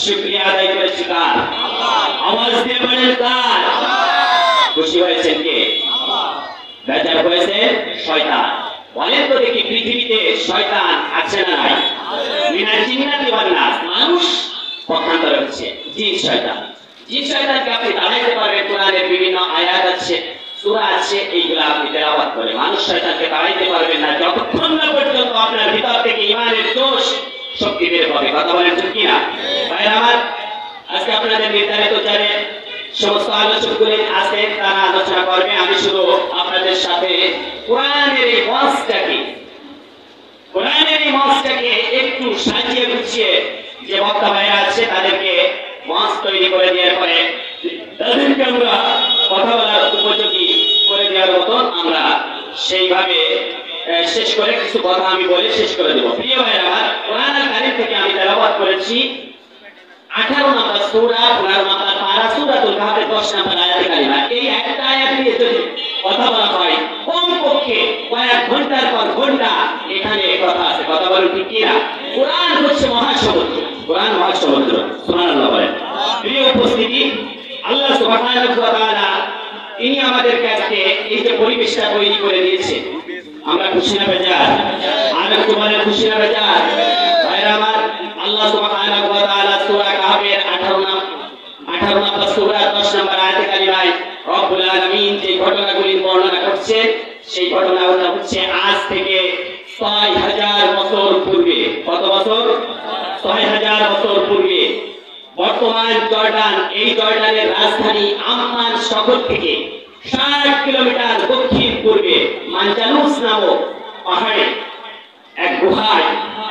শুকরিয়া আদায় করেছি কার? আওয়াজ দিয়ে বলেন কার? খুশি হয়েছেন কে? বেজার হয়েছে শয়তান। বলেন তো দেখি পৃথিবীতে শয়তান আছে না নাই? মিনাল জিন্নাতি ওয়ান নাস, মানুষ পক্ষান্তরে হচ্ছে জিন শয়তান। জিন শয়তানকে আপনি তাড়াইতে পারবেন, কোরআনের বিভিন্ন আয়াত আছে, সূরা আছে, এইগুলো আপনি তেলাওয়াত করে মানুষ শয়তানকে তাড়াইতে পারবেন না যতক্ষণ না পর্যন্ত আপনার ভিতর থেকে ঈমানের জোশ শক্তি বের হবে। কথা বলেন ঠিক কি না? ভাইরা আমার, আজকে আপনাদের নির্ধারিত জানে সমস্ত আলোচকগুলি আছে, তারা আলোচনা করবে। আমি শুধু আপনাদের সাথে কোরআনের এই মঞ্চটাকে একটু সাজিয়ে গুছিয়ে যে বক্তা ভাইরা আছে তাদেরকে মঞ্চ তৈরি করে দেওয়ার পরে তাদেরকে আমরা কথা বলার উপযোগী করে দেওয়ার মতন আমরা সেইভাবে শেষ করে কিছু কথা আমি বলে শেষ করে দেব। প্রিয় ভাইরা আমার, কোরআন কারীম থেকে আমি তেলাওয়াত করেছি 18 নম্বর সূরা, 15 নম্বর পারা, সূরাতুল কাহফের 10 নম্বর আয়াতে কারিমা। এই একটা আয়াত দিয়ে যদি কথা বলা হয় কমপক্ষে কয়েক ঘন্টার পর ঘন্টা এখানে কথা আছে। কথা বলেন ঠিক কি না? কোরআন হচ্ছে মহাসমুদ্র, কোরআন মহাসমুদ্র। সুবহানাল্লাহ বলেন। প্রিয় উপস্থিতি, আল্লাহ সুবহানাহু ওয়া তাআলা তিনি আমাদের কাছে এই যে পরিবেশটা তৈরি করে দিয়েছে, আমরা খুশি না বেজার? আর একটু বলেন খুশি না বেজার? ভাইরা আমার, আল্লাহ সুবহানাহু ওয়া তাআলা সূরা কাহফের 18 নম্বর সূরা 10 নম্বর আয়াতে কারিমায় রব্বুল আলামিন যে ঘটনাগুলি বর্ণনা করছে, সেই ঘটনাগুলো হচ্ছে আজ থেকে 6000 বছর পূর্বে। কত বছর? 6000 বছর পূর্বে বর্তমান জর্ডান, এই জর্ডানের রাজধানী আম্মান শহর থেকে 60 কিলোমিটার দক্ষিণ পূর্বে মানজানুস নামক পাহাড়ে এক গুহায়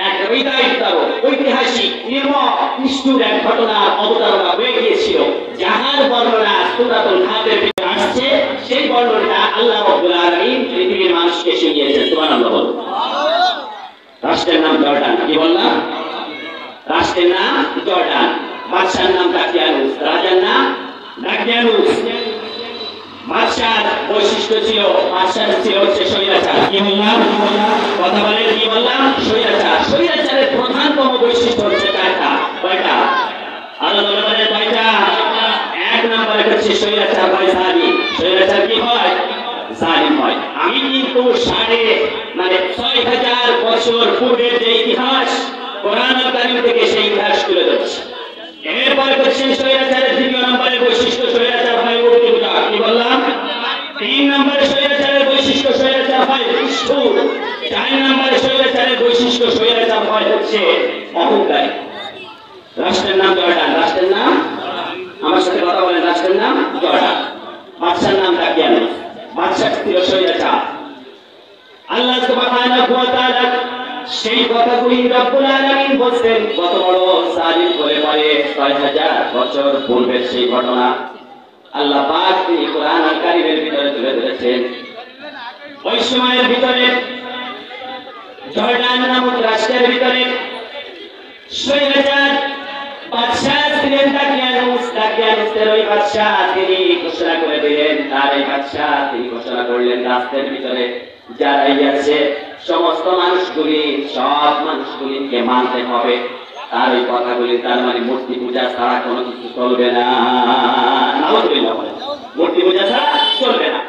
এক হৃদয়বিদারক ঐতিহাসিক নিষ্ঠুর এক ঘটনার অবতারণা হয়ে গিয়েছিল, যাহার বর্ণনা সূরাতুল কাহফের ভিতরে আসছে। সেই বর্ণনাটা আল্লাহ রাব্বুল আলামিন পৃথিবীর মানুষকে শুনিয়েছেন। সুবহানাল্লাহ বলুন। রাষ্ট্রের নাম জর্ডান। কি বললাম? রাষ্ট্রের নাম জর্ডান, বাদশার নাম দাকিয়ানুস, রাজার নাম দাকিয়ানুস। বাদশার বৈশিষ্ট্য ছিল, বাদশার ছিল হচ্ছে স্বৈরাচার। কি বললাম? কথা বলেন, কি বললাম? স্বৈরাচার। স্বৈরাচারের প্রধানতম বৈশিষ্ট্য হচ্ছে চারটা। কয়টা? আরো বলেন কয়টা? এক নম্বরে হচ্ছে স্বৈরাচার হয় জালিম। স্বৈরাচার কি হয়? জালিম হয়। আমি কিন্তু 6000 বছর পূর্বের যে ইতিহাস কোরআন কারীম থেকে সেই ইতিহাস তুলে ধরছি। এরপরে হচ্ছে স্বৈরাচারের দ্বিতীয় নম্বরের বৈশিষ্ট্য, স্বৈরাচার হয় মূর্তি পূজা। কি বললাম? 3 নম্বরে স্বৈরাচারের বৈশিষ্ট্য, স্বৈরাচার হয় নিষ্ঠুর। 4 নম্বরে স্বৈরাচারের বৈশিষ্ট্য, স্বৈরাচার হয় হচ্ছে অহংকারী। রাষ্ট্রের নাম জর্ডান। রাষ্ট্রের নাম, আমার সাথে কথা বলেন, রাষ্ট্রের নাম জর্ডান, বাদশার নাম দাকিয়ানুস। বাদশা ছিল স্বৈরাচার। আল্লাহ সুবহানাহু ওয়া তাআলা সেই কথাগুলি রব্বুল আলামিন বলছেন কত বড় জালিম হয়ে পড়ে 6000 বছর পূর্বের সেই ঘটনা আল্লাহ পাক তিনি কোরআন কারীমের ভিতরে তুলে ধরেছেন। ওই সময়ের ভিতরে জর্ডান নামক রাষ্ট্রের ভিতরে স্বৈরাচার বাদশা ছিলেন দাকিয়ানুস। দাকিয়ানুসের ওই বাদশা তিনি ঘোষণা করে দিলেন, তার এই বাদশা তিনি ঘোষণা করলেন রাষ্ট্রের ভিতরে যারাই আছে সমস্ত মানুষগুলি, সব মানুষগুলিকে মানতে হবে তার ওই কথাগুলি। তার মানে মূর্তি পূজা ছাড়া কোনো কিছু চলবে না। মূর্তি পূজা ছাড়া চলবে না।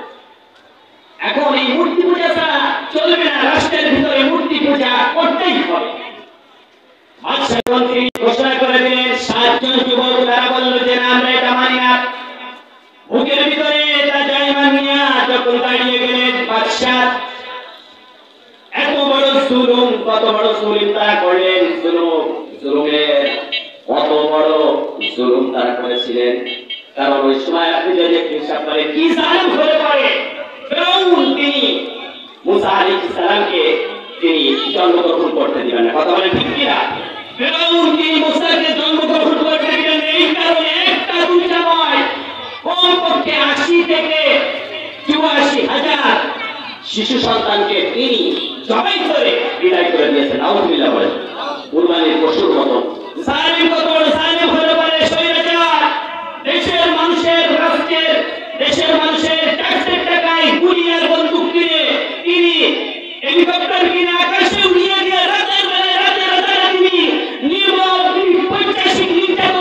এখন এই মূর্তি পূজা ছাড়া চলবে না, রাষ্ট্রের ভিতরে মূর্তি পূজা করতেই হবে। বাদশা মন্ত্রী ঘোষণা করে দিলেন। 7 জন যুবক তারা বলল যে না, আমরা এটা মানি না। বুকের ভিতরে তা জায়মান নিয়া যখন দাঁড়িয়ে গেলেন, বাদশা এত বড় জুলুম, কত বড় জুলুম তারা করলেন। জুলুমের কত বড় জুলুম তারা করেছিলেন। কারণ ওই সময় আপনি যদি হিসাব করেন কি জালিম হতে পারে, ফিরআউন তিনি মুসা আলাইহিস সালামকে তিনি জন্মগ্রহণ করতে দিবেন না। কথা বলেন ঠিক কি না? ফিরআউন তিনি মুসাকে জন্মগ্রহণ করতে দিবেন এই কারণে একটা দুইটা নয়, কমপক্ষে 80 থেকে 84,000 শিশু সন্তানকে তিনি জবাই করে বিদায় করে দিয়েছেন। আউযুবিল্লাহ বলেন। কুরবানির পশুর মতো জালিম কত বড় জালিম হতে পারে স্বৈরাচার। দেশের মানুষের, রাষ্ট্রের, দেশের মানুষের ট্যাক্সের টাকায় গুলি আর বন্দুক কিনে তিনি হেলিকপ্টার কিনে আকাশে উড়িয়ে দিয়ে রাতের বেলায় তিনি নির্মম 85 নির্যাতন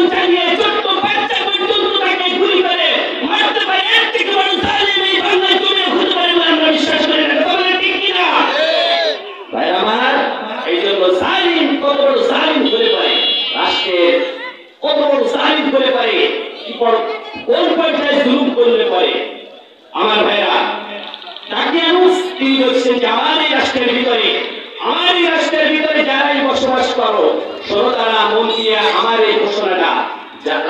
কোন পর্যায়ে জুলুম করলে পরে আমার ভাইরা তাকিয়ানুস তিনি বলছেন যে আমার এই রাষ্ট্রের ভিতরে যারাই বসবাস করো শোনো, তারা মন দিয়ে আমার এই ঘোষণাটা,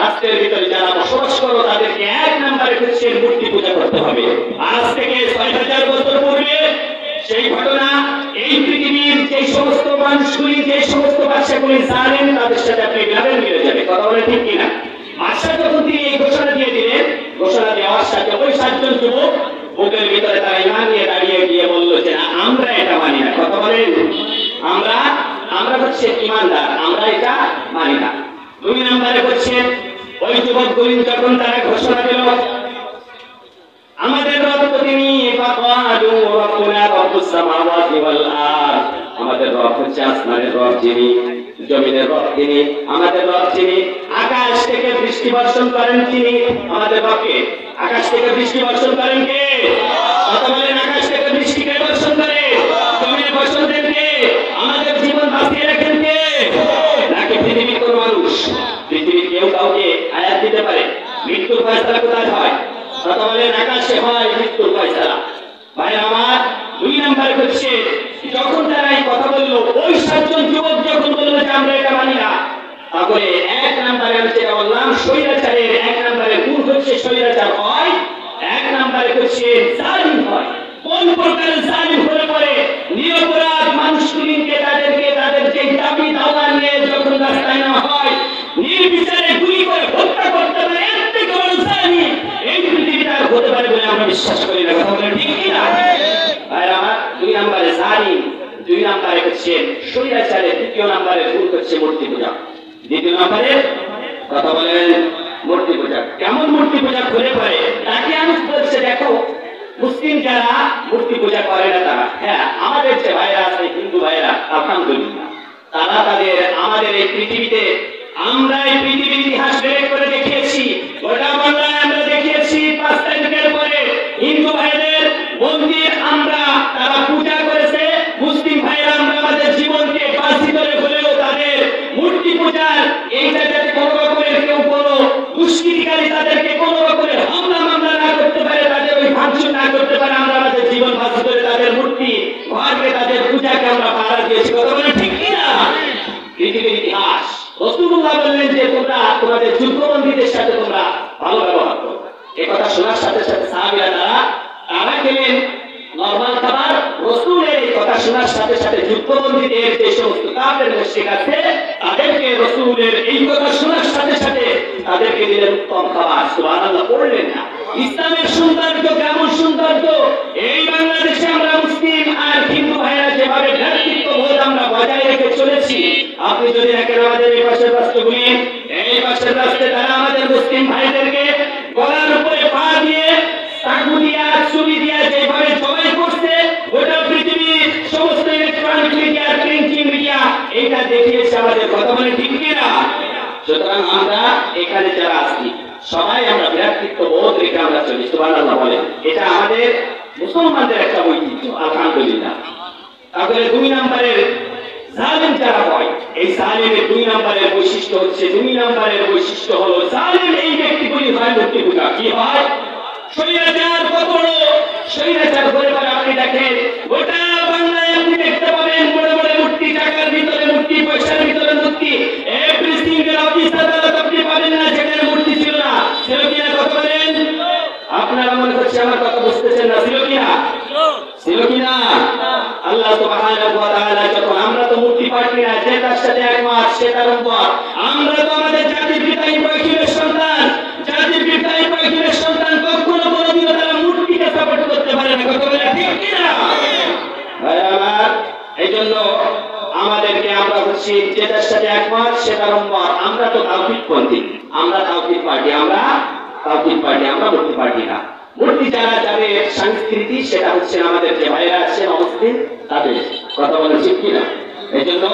রাষ্ট্রের ভিতরে যারা বসবাস করো তাদেরকে এক নম্বরে হচ্ছে মূর্তি পূজা করতে হবে। আজ থেকে ৬০০০ বছর পূর্বে সেই ঘটনা, এই পৃথিবীর যে সমস্ত মানুষগুলি, যে সমস্ত বাচ্চাগুলি জানেন, তাদের সাথে আপনি মিলাবেন, মিলে যাবে। কথা বলে ঠিক কিনা? বাদশা যখন তিনি এই ঘোষণা দিয়ে দিলেন, ঘোষণা দেওয়ার সাথে ওই ৭ জন যুবক বুকের ভিতরে তারা ইমান নিয়ে দাঁড়িয়ে গিয়ে বলল যে না, আমরা এটা মানি না। কথা বলেন, আমরা হচ্ছে ইমানদার, আমরা এটা মানি না। ২ নম্বরে হচ্ছে ওই যুবকগুলি যখন তারা ঘোষণা দিল আমাদের রব তো তিনি, ফাকালু রাব্বুনা রাব্বুস সামাওয়াতি ওয়াল আরদ, আমাদের রব হচ্ছে আসমানের রব যিনি, জমিনের রব তিনি, আমাদের রব যিনি, আকাশ থেকে বৃষ্টি বর্ষণ করেন তিনি, আমাদের রবকে আকাশ থেকে বৃষ্টি বর্ষণ করেন কে? কথা বলেন, আকাশ থেকে বৃষ্টি কে বর্ষণ করে? জমিনে বর্ষণ দেন কে? আমাদের জীবন বাঁচিয়ে রাখেন কে? নাকি পৃথিবীর কোন মানুষ? পৃথিবীর কেউ কাউকে আয়াত দিতে পারে? মৃত্যুর ফয়সালা কোথায় হয়? কথা বলেন, আকাশে হয় মৃত্যুর ফয়সালা। ভাই আমার ২ নম্বর হচ্ছে যখন তারা এই কথা বললো, ওই ৭ জন যুবক যখন বললো যে আমরা এটা মানি না, তাহলে ১ নম্বরে আমি যেটা বললাম, স্বৈরাচারের ১ নম্বরের গুণ হচ্ছে স্বৈরাচার হয়, ১ নম্বরে হচ্ছে জালিম হয়। কোন প্রকার জালিম হলে পরে নিরপরাধ মানুষগুলিকে তাদেরকে তাদের যে দাবি দাওয়া নিয়ে যখন রাস্তায় নেওয়া হয়, নির্বিচারে গুলি করে হত্যা করতে পারে, এর থেকে বড় জালিম এই পৃথিবীতে আর হতে পারে বলে আমরা বিশ্বাস করি না। কথা বলেন ঠিক কিনা? আর আমার ২ নম্বরে জালিম, ২ নম্বরে হচ্ছে স্বৈরাচারের, ৩য় নম্বরের গুণ হচ্ছে মূর্তি পূজা। ২য় নম্বরে কথা বলেন মূর্তি পূজা। কেমন মূর্তি পূজা করে পরে? তাকে আমি বলছে দেখো, মুসলিম যারা মূর্তি পূজা করে না তারা, হ্যাঁ আমাদের যে ভাইরা আছে হিন্দু ভাইরা, আলহামদুলিল্লাহ তারা তাদের আমাদের এই পৃথিবীতে, আমরা এই পৃথিবীর ইতিহাস বের করে দেখিয়েছি, গোটা বাংলায় আমরা দেখিয়েছি ৫ তারিখের পরে হিন্দু ভাইদের মন্দির আমরা তারা পূজা করেছে, মুসলিম ভাইরা আমরা আমাদের জীবনকে বাঁচি করে হলেও তাদের মূর্তি পূজার এইটা যাতে কোনো রকমের কেউ কোনো দুষ্কৃতিকারী তাদেরকে কোনো রকমের হামলা মামলা না করতে পারে, তাদের ওই ভাঙচুর না করতে পারে, আমরা আমাদের জীবন বাঁচি করে তাদের মূর্তি ঘরকে তাদের পূজাকে আমরা পাহারা দিয়েছি। কথা বলে ঠিক কিনা? পৃথিবীর ইতিহাস রাসূলুল্লাহ বললেন যে তোমরা তোমাদের যুদ্ধবন্দীদের সাথে তোমরা ভালো ব্যবহার করো। এই কথা শোনার সাথে সাথে সাহাবীরা তারা খেলেন নরমাল খাবার। রাসূলের এই কথা শোনার সাথে সাথে যুদ্ধবন্দীদের যে সমস্ত কাফের মুশরিক আছে তাদেরকে রাসূলের এই কথা শোনার সাথে সাথে তাদেরকে দিলেন উত্তম খাবার। সুবহানাল্লাহ পড়লেন না? ইসলামের সৌন্দর্য কেমন সৌন্দর্য! এই বাংলাদেশে আমরা মুসলিম আর হিন্দু ভাইরা যেভাবে ভ্রাতৃত্ববোধ আমরা বজায় রেখে চলেছি, আপনি যদি দেখেন আমাদের এই পাশের রাষ্ট্রগুলি, এই পাশের রাষ্ট্রে তারা আমাদের মুসলিম ভাইদেরকে গলার উপরে পা দিয়ে, চাকু দিয়া, ছুরি দিয়া যেভাবে জবাই করছে, গোটা পৃথিবীর সমস্ত ইলেকট্রনিক মিডিয়া, প্রিন্টিং মিডিয়া এটা দেখিয়েছে আমাদের। কথা বলে ঠিক কিনা? সুতরাং আমরা এখানে যারা আছি সবাই আমরা ভ্রাতৃত্ববোধ রেখে আমরা চলি। সুবহানাল্লাহ বলেন, এটা আমাদের মুসলমানদের একটা ঐতিহ্য, আলহামদুলিল্লাহ। তাহলে ২ নম্বরের জালিম যারা হয়, এই জালিমের ২ নম্বরের বৈশিষ্ট্য হচ্ছে, ২ নম্বরের বৈশিষ্ট্য হলো জালিম এই ব্যক্তিগুলি হয় মূর্তি পূজা। কি হয়? স্বৈরাচার কত বড় স্বৈরাচার করে পরে আপনি দেখেন গোটা বাংলায় আপনি দেখতে পাবেন বড় বড় মূর্তি, টাকার ভিতরে মূর্তি, পয়সার ভিতরে মূর্তি, এভরি সিঙ্গেল অফিস আদালত আপনি পাবেন না যেখানে মূর্তি ছিল না। ছিল কিনা? কথা বলেন। আপনারা মনে হচ্ছে আমার কথা বুঝতেছেন না, ছিল কিনা? ছিল কিনা? আল্লাহ সুবহানাহু ওয়া তাআলা যখন, আমরা তো মূর্তি পাঠি না, যে তার সাথে একমত সে তার উম্মত। আমরা তো আমাদের জাতির পিতা ইব্রাহিমের সন্তান, জাতির পিতা ইব্রাহিমের সন্তান কখনো কোনোদিনও তারা মূর্তিকে সাপোর্ট করতে পারে না। কথা বলে ঠিক কিনা? ভাই আমার, এই জন্য আমাদেরকে আমরা হচ্ছি যে তার সাথে একমত সে তার উম্মত। আমরা তো তাওহীদপন্থী, আমরা তাওহীদ পার্টি, আমরা তাওহীদ পার্টি, আমরা মূর্তি পার্টি না। মূর্তি যারা যাদের সংস্কৃতি, সেটা হচ্ছে আমাদের যে ভাইরা আছে মুসলিম তাদের। কথা বলে ঠিক কিনা? এই জন্য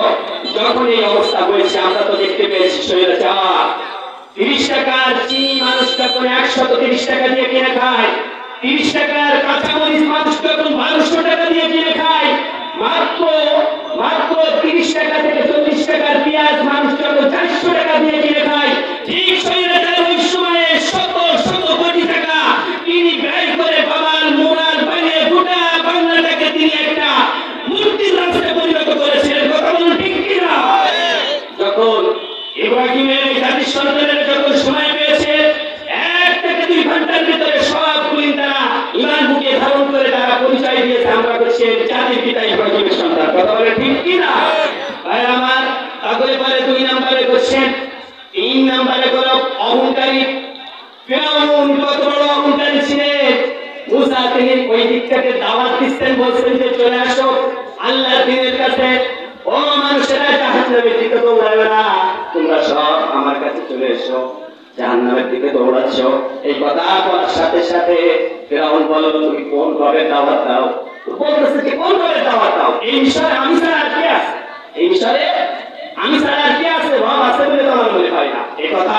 যখন এই অবস্থা হয়েছে আমরা তো দেখতে পেয়েছি স্বৈরাচার ৩০ টাকার চিনি মানুষ যখন ১৩০ টাকা দিয়ে কিনে খায়, ৩০ টাকার কাঁচামরিচ মানুষ যখন ১২০০ টাকা দিয়ে কিনে খায়, মাত্র ৩০ টাকা থেকে ৪০ টাকার পেঁয়াজ মানুষ যখন ৪০০ টাকা দিয়ে কিনে খায়, ঠিক স্বৈরাচার ওই সময়ে এই জাতির সন্তানেরা যখন সময় পেয়েছে 1 থেকে 2 ঘন্টার ভিতরে সবগুলি তারা ঈমান বুকে ধারণ করে তারা পরিচয় দিয়েছে আমরা হচ্ছে জাতির পিতা ইব্রাহিমের সন্তান। কথা বলে ঠিক কি না ভাই আমার? তারপরে পরে 2 নম্বরে কোশ্চেন, 3 নম্বরে হলো অহংকারী ফিরআউন। কত বড় অহংকারী ছিলেন! মুসা তিনি ওই দিকটাকে দাওয়াত দিচ্ছেন, বলছেন যে চলে আসো আল্লাহর দ্বীনের কাছে, ও মানুষেরা জাহান্নামের দিকে দৌড়াবে না, তোমরা সব আমার কাছে চলে এসো, জাহান্নামের দিকে দৌড়াচ্ছ। এই কথা বলার সাথে সাথে ফিরআউন বলল তুমি কোন রবের দাওয়াত দাও? বলতেছে যে কোন রবের দাওয়াত দাও? এই বিষয়ে আমি ছাড়া আর কে আছে? এই বিষয়ে আমি ছাড়া আর কে আছে? রব আছে বলে তো আমার মনে হয় না। এই কথা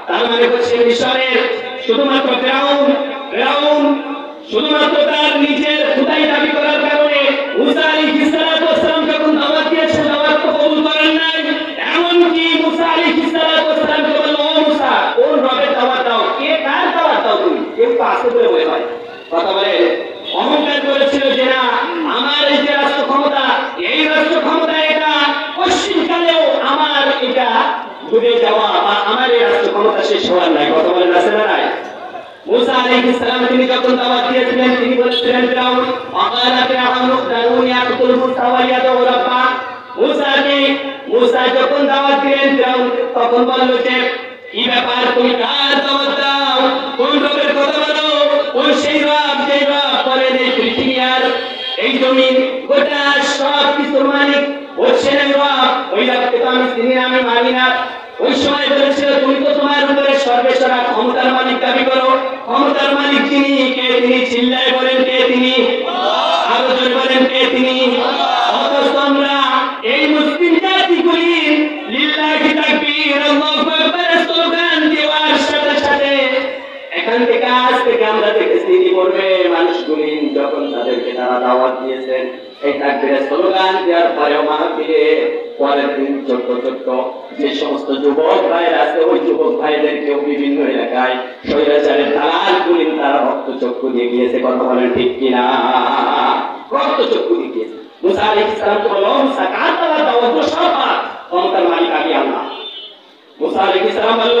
তার মানে হচ্ছে মিশরের শুধুমাত্র ফিরআউন শুধুমাত্র তার নিজের খোদাই দাবি করার কারণে মুসা আলাইহিস সালাম যখন দাওয়াত দিয়েছেন দাওয়াত কবুল করেন নাই। এমনকি মুসা আলাইহিস সালাম কে বলল, ও মুসা কোন রবের দাওয়াত দাও? কে কার দাওয়াত দাও? তুমি কেউ তো আছে বলে মনে হয়। কথা বলে অহংকার করেছিল যে না আমার এই যে রাষ্ট্র ক্ষমতা, এই রাষ্ট্র ক্ষমতা এটা পশ্চিমকালেও আমার এটা ডুবে যাওয়া বা আমার এই রাষ্ট্র ক্ষমতা শেষ হওয়ার নাই। কথা বলেন আছে না নাই? মুসা আলাইহিস সালাম তিনি যখন দাওয়াত দিয়েছিলেন তিনি বলেছিলেন ফিরআউন আকালা ফিরআউন দারুন ইয়াকুল মুসা ওয়া ইয়াদউ রাব্বা। মুসা যখন দাওয়াত দিলেন ফিরআউন তখন বলল যে কি ব্যাপার, তুমি কার দাওয়াত দাও? কোন রবের কথা বলো? কোন সেই রব যে রব করেন এই পৃথিবী আর এই জমিন গোটা সব কিছুর মালিক হচ্ছেন এই রব, ওই রবকে তো আমি চিনি না, আমি মানি না। ওই সময় বলেছিল তুমি তো তোমার উপরে সর্বেসর্বা ক্ষমতার মালিক দাবি করো, ক্ষমতার মালিক যিনি কে তিনি? চিল্লায় বলেন কে তিনি? আরো জোরে বলেন কে তিনি? অথচ আমরা এই মুসলিম জাতিগুলি লিল্লাহি তাকবীর আল্লাহু আকবার স্লোগান দেওয়ার সাথে সাথে এখান থেকে আজ থেকে আমরা দেখেছি পূর্বে মানুষগুলি যখন তাদেরকে তারা দাওয়াত দিয়েছেন এই তাকবীরের স্লোগান দেওয়ার পরেও মাহফিলে পরের দিন ছোট্ট ছোট্ট যে সমস্ত যুবক ভাইরা আছে ওই যুবক ভাইদেরকেও বিভিন্ন এলাকায় স্বৈরাচারের দালালগুলি তারা রক্তচক্ষু দিয়ে গিয়েছে। কথা বলেন ঠিক কিনা? রক্তচক্ষু দিয়ে গিয়েছে। মুসা আলাইহিস সালাম তো বলল মুসা কার দাওয়াত দাও? তো সব ক্ষমতার মালিক আমি আল্লাহ। মুসা আলাইহিস সালাম বলল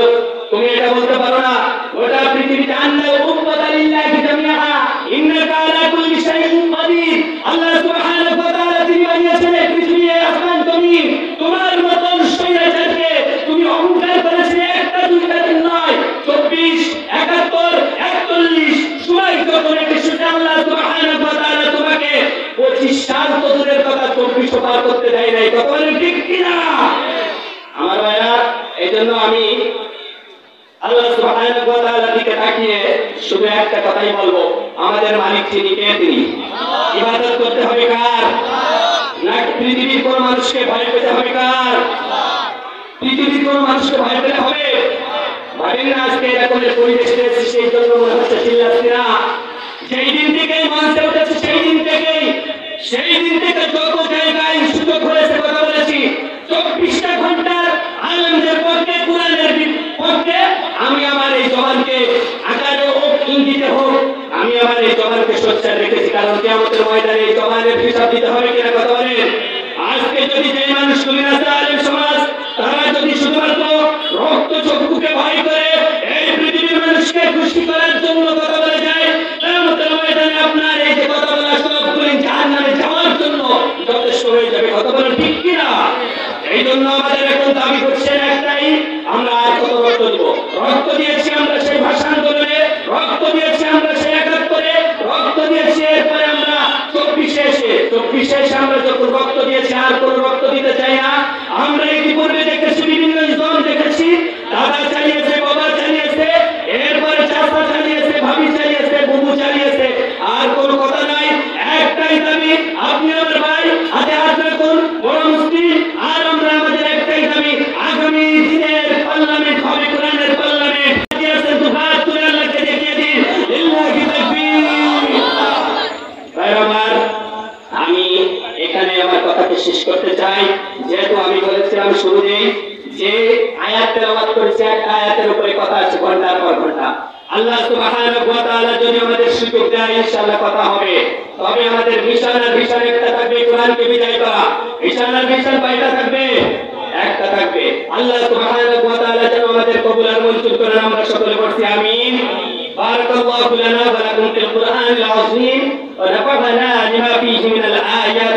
তুমি এটা বলতে পারো না গোটা পৃথিবী জান্নাত উম্মাতা লিল্লাহি জামিআ ইন্নাকা আলা কুল্লি শাইইন কাদির। আল্লাহ সুবহানাহু ওয়া তাআলা তিনি বানিয়েছেন পৃথিবী আসমান জমিন, তোমার মতন স্বৈরাচারকে তুমি অহংকার করেছিলে একটা দুইটা দিন নয় 24 71 41 সময় যখন এসেছে আল্লাহ সুবহানাহু ওয়া তাআলা তোমাকে 25 সাল তো দূরের কথা 24 পার করতে দেয় নাই। কথা বলেন ঠিক কিনা আমার ভাইরা? এইজন্য আমি আল্লাহ সুবহানাহু ওয়া তাআলার দিকে তাকিয়ে শুধু একটা কথাই বলবো, আমাদের মালিক যিনি কে তিনি? ইবাদত করতে হবে কার? না পৃথিবীর কোন মানুষকে ভয় পেতে হবে কার? পৃথিবীর কোন মানুষকে ভয় পেতে হবে? ভাবেন না আজকে এরকমের পরিবেশ রয়েছে সেই জন্য মনে হচ্ছে চিল্লাচ্ছি না। সেই দিন থেকেই মঞ্চে উঠেছে, সেই দিন থেকে যত জায়গায় সুযোগ হয়েছে কথা বলেছি 24টা ঘন্টার আলেমদের পক্ষে কোরআনের পক্ষে আমি আমার এই জবানকে আকারে হোক ইঙ্গিতে হোক আমি আমার এই জবানকে সোচ্চার রেখেছি, কারণ কিয়ামতের ময়দানে এই জবানের হিসাব দিতে হবে কিনা। কথা বলেন আজকে যদি যে মানুষগুলি আছে আলেম সমাজ তারা যদি শুধুমাত্র রক্তচক্ষুকে ভয় করে এই পৃথিবীর মানুষকে খুশি করার জন্য কথা বলে যায় কিয়ামতের ময়দানে আপনার এই যে কথা বলা সবগুলি জাহান্নামে যাওয়ার জন্য যথেষ্ট হয়ে যাবে। কথা বলেন ঠিক কিনা? এই জন্য আমাদের এখন দাবি করছেন একটাই, আমরা আর কত রক্ত দিব? রক্ত দিয়েছি আমরা সেই ভাষা আন্দোলনে, রক্ত দিয়েছি আমরা সেই 71-এ, রক্ত দিয়েছি এরপরে আমরা 24-এ এসে আমরা যখন রক্ত দিয়েছি আর কোন রক্ত দিতে চাই না। আমরা ইতিপূর্বে দেখেছি বিভিন্ন ইসলাম দেখেছি, দাদা চালিয়েছে, বাবা চালিয়েছে, এরপরে চাচা চালিয়েছে, ভাবি চালিয়েছে, বুবু চালিয়েছে, আর কোন কথা নাই। একটাই দাবি, আপনি আমার ভাই, হাতে হাত রাখুন, বড় মুসলিম। আর আমরা আমাদের একটাই দাবি, আগামী দিনের পার্লামেন্ট হবে কোরআনের পার্লামেন্ট। দিয়েছেন তো হাত তুলে আল্লাহকে দেখিয়ে দিন, লিল্লাহি তাকবীর। ভাইরা আমি এখানে আমার কথাকে শেষ করতে চাই। যেহেতু আমি বলেছিলাম শুরুতেই যে আয়াত তেলাওয়াত করেছে একটা আয়াতের উপরে কথা আছে ঘন্টার পর ঘন্টা। আল্লাহ সুবহানাহু ওয়া তাআলা যদি আমাদের সুযোগ দেয় ইনশাআল্লাহ কথা হবে। তবে আমাদের মিশন আর ভিশন একটা থাকবে, কোরআনকে বিজয় করা। মিশন আর ভিশন কয়টা থাকবে? একটা থাকবে। থাকবে। আল্লাহ সুবহানাহু ওয়া তাআলা যেন আমাদের কবুল আর মঞ্জুর করেন, আমরা সকলে পড়ছি আমিন। বারাকাল্লাহু লানা ওয়া লাকুম ফিল কুরআনিল আযীম ওয়া নাফা'না বিমা ফীহি মিনাল আয়াত